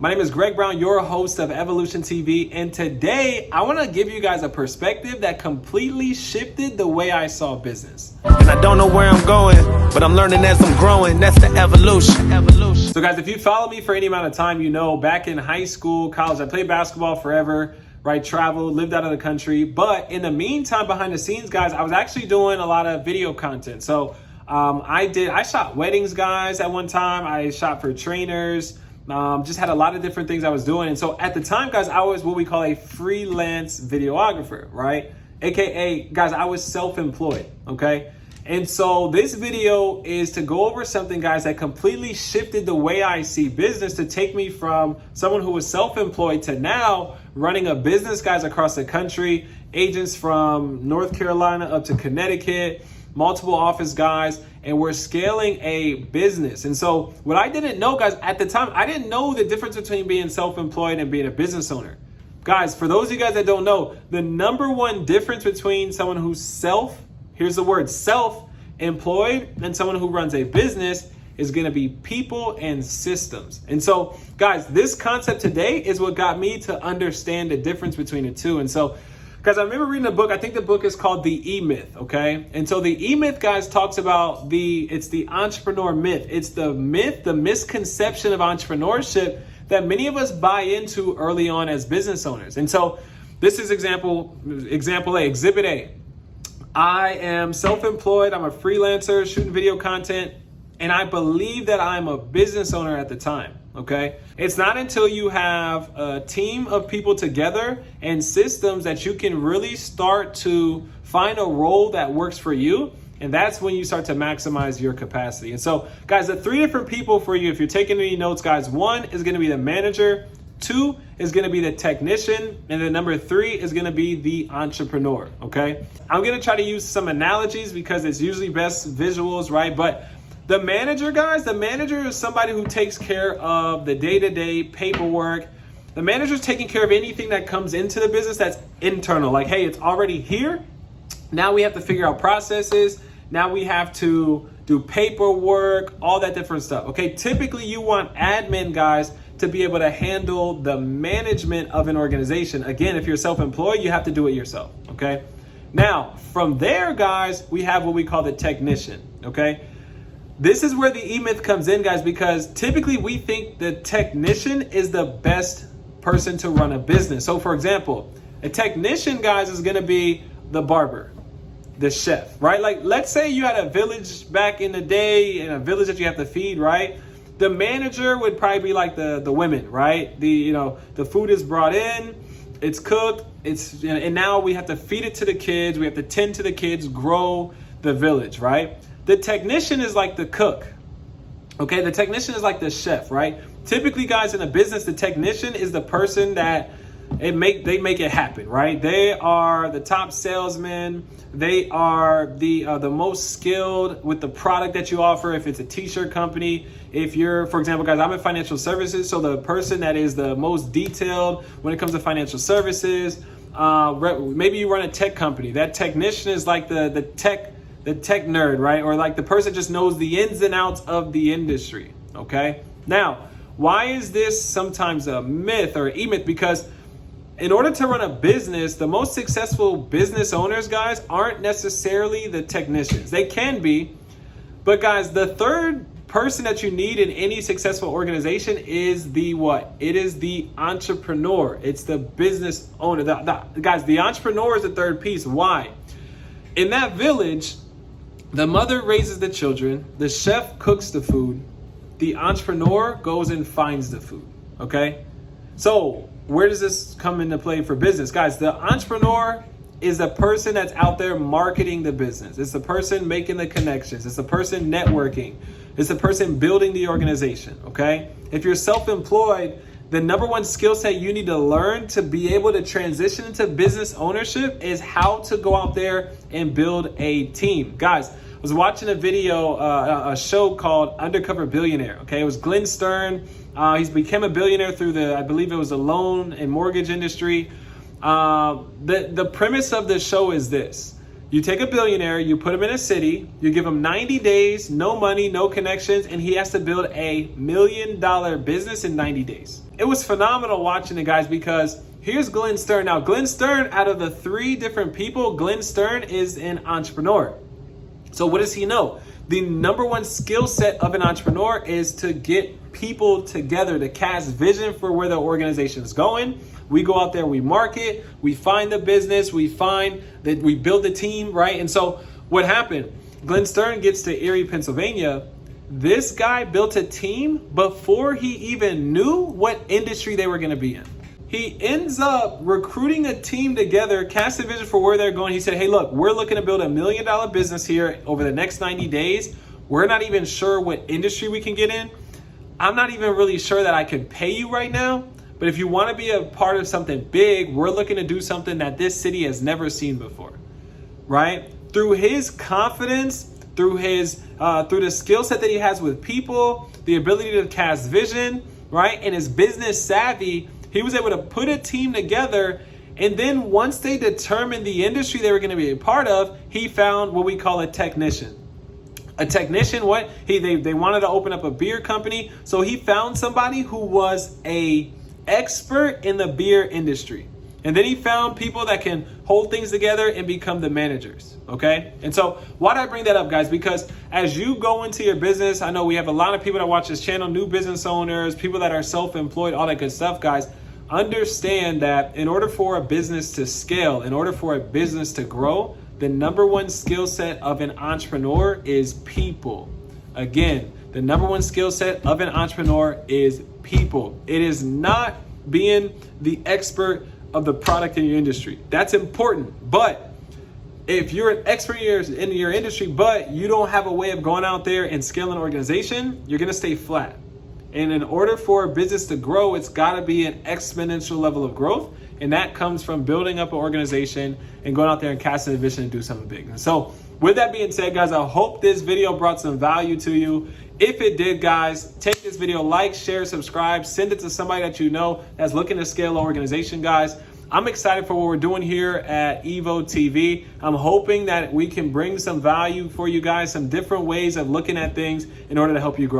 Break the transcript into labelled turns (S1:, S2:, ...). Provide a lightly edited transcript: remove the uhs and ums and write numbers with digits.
S1: My name is Greg Brown, your host of Evolution TV, and today I want to give you guys a perspective that completely shifted the way I saw business.
S2: And I don't know where I'm going, but I'm learning as I'm growing. That's the evolution.
S1: So guys, if you follow me for any amount of time, you know back in high school, college, I played basketball forever, right? Traveled, lived out of the country. But in the meantime, behind the scenes, guys, I was actually doing a lot of video content. So I shot weddings, guys, at one time. I shot for trainers. Just had a lot of different things I was doing. And so at the time, guys, I was what we call a freelance videographer, right? AKA, guys, I was self-employed, okay? And so this video is to go over something, guys, that completely shifted the way I see business, to take me from someone who was self-employed to now running a business, guys, across the country, agents from North Carolina up to Connecticut, multiple office guys, and we're scaling a business. And so what I didn't know, guys, at the time, I didn't know the difference between being self-employed and being a business owner. Guys, for those of you guys that don't know, the number one difference between someone who's here's the word, self-employed, and someone who runs a business is going to be people and systems. And so, guys, this concept today is what got me to understand the difference between the two. And so, guys, I remember reading a book. I think the book is called The E-Myth, okay? And so the E-Myth, guys, talks about it's the entrepreneur myth. It's the myth, the misconception of entrepreneurship that many of us buy into early on as business owners. And so this is example A, Exhibit A. I am self-employed. I'm a freelancer shooting video content, and I believe that I'm a business owner at the time. Okay. It's not until you have a team of people together and systems that you can really start to find a role that works for you. And that's when you start to maximize your capacity. And so, guys, the three different people for you, if you're taking any notes, guys, one is going to be the manager, two is going to be the technician, and then number three is going to be the entrepreneur. Okay. I'm going to try to use some analogies because it's usually best visuals, right? But the manager, guys, the manager is somebody who takes care of the day-to-day paperwork. The manager is taking care of anything that comes into the business that's internal. Like, hey, it's already here. Now we have to figure out processes. Now we have to do paperwork, all that different stuff. Okay, typically you want admin guys to be able to handle the management of an organization. Again, if you're self-employed, you have to do it yourself, okay? Now, from there, guys, we have what we call the technician, okay? This is where the E-Myth comes in, guys, because typically we think the technician is the best person to run a business. So, for example, a technician, guys, is going to be the barber, the chef, right? Like, let's say you had a village back in the day, in a village that you have to feed, right? The manager would probably be like the women, right? The food is brought in, it's cooked, and now we have to feed it to the kids. We have to tend to the kids, grow the village, right? The technician is like the cook, okay? The technician is like the chef, right? Typically, guys, in a business, the technician is the person that they make it happen, right? They are the top salesman. They are the most skilled with the product that you offer. If it's a t-shirt company, if you're, for example, guys, I'm in financial services, so the person that is the most detailed when it comes to financial services, maybe you run a tech company. That technician is like the tech nerd, right? Or like the person just knows the ins and outs of the industry, okay? Now, why is this sometimes a myth or E-Myth? Because in order to run a business, the most successful business owners, guys, aren't necessarily the technicians. They can be, but guys, the third person that you need in any successful organization is the what? It is the entrepreneur. It's the business owner. Guys, the entrepreneur is the third piece. Why? In that village, the mother raises the children, the chef cooks the food, the entrepreneur goes and finds the food, okay? So where does this come into play for business? Guys, the entrepreneur is the person that's out there marketing the business. It's the person making the connections. It's the person networking. It's the person building the organization, okay? If you're self-employed, the number one skill set you need to learn to be able to transition into business ownership is how to go out there and build a team. Guys, I was watching a video, a show called Undercover Billionaire. Okay, it was Glenn Stern. He's became a billionaire through I believe it was the loan and mortgage industry. The premise of the show is this. You take a billionaire, you put him in a city, you give him 90 days, no money, no connections, and he has to build $1 million business in 90 days. It was phenomenal watching it, guys, because here's Glenn Stern. Now, Glenn Stern, out of the 3 different people, Glenn Stern is an entrepreneur. So what does he know? The number one skill set of an entrepreneur is to get people together, to cast vision for where the organization is going. We go out there, we market, we find the business, we find that we build the team, right? And so what happened? Glenn Stern gets to Erie, Pennsylvania. This guy built a team before he even knew what industry they were going to be in. He ends up recruiting a team together, casting vision for where they're going. He said, hey, look, we're looking to build $1 million business here over the next 90 days. We're not even sure what industry we can get in. I'm not even really sure that I can pay you right now. But if you want to be a part of something big, we're looking to do something that this city has never seen before, right? Through his confidence, through the skill set that he has with people, the ability to cast vision, right? And his business savvy, he was able to put a team together. And then once they determined the industry they were going to be a part of, he found what we call a technician. A technician, they wanted to open up a beer company. So he found somebody who was a expert in the beer industry. And then he found people that can hold things together and become the managers. Okay. And so why do I bring that up, guys? Because as you go into your business, I know we have a lot of people that watch this channel, new business owners, people that are self-employed, all that good stuff, guys. Understand that in order for a business to scale, in order for a business to grow, the number one skill set of an entrepreneur is people. Again, the number one skill set of an entrepreneur is people. It is not being the expert of the product in your industry. That's important. But if you're an expert in your industry, but you don't have a way of going out there and scaling an organization, you're going to stay flat. And in order for a business to grow, it's got to be an exponential level of growth. And that comes from building up an organization and going out there and casting a vision and do something big. And so with that being said, guys, I hope this video brought some value to you. If it did, guys, take this video, like, share, subscribe, send it to somebody that you know that's looking to scale an organization, guys. I'm excited for what we're doing here at Evo TV. I'm hoping that we can bring some value for you guys, some different ways of looking at things in order to help you grow.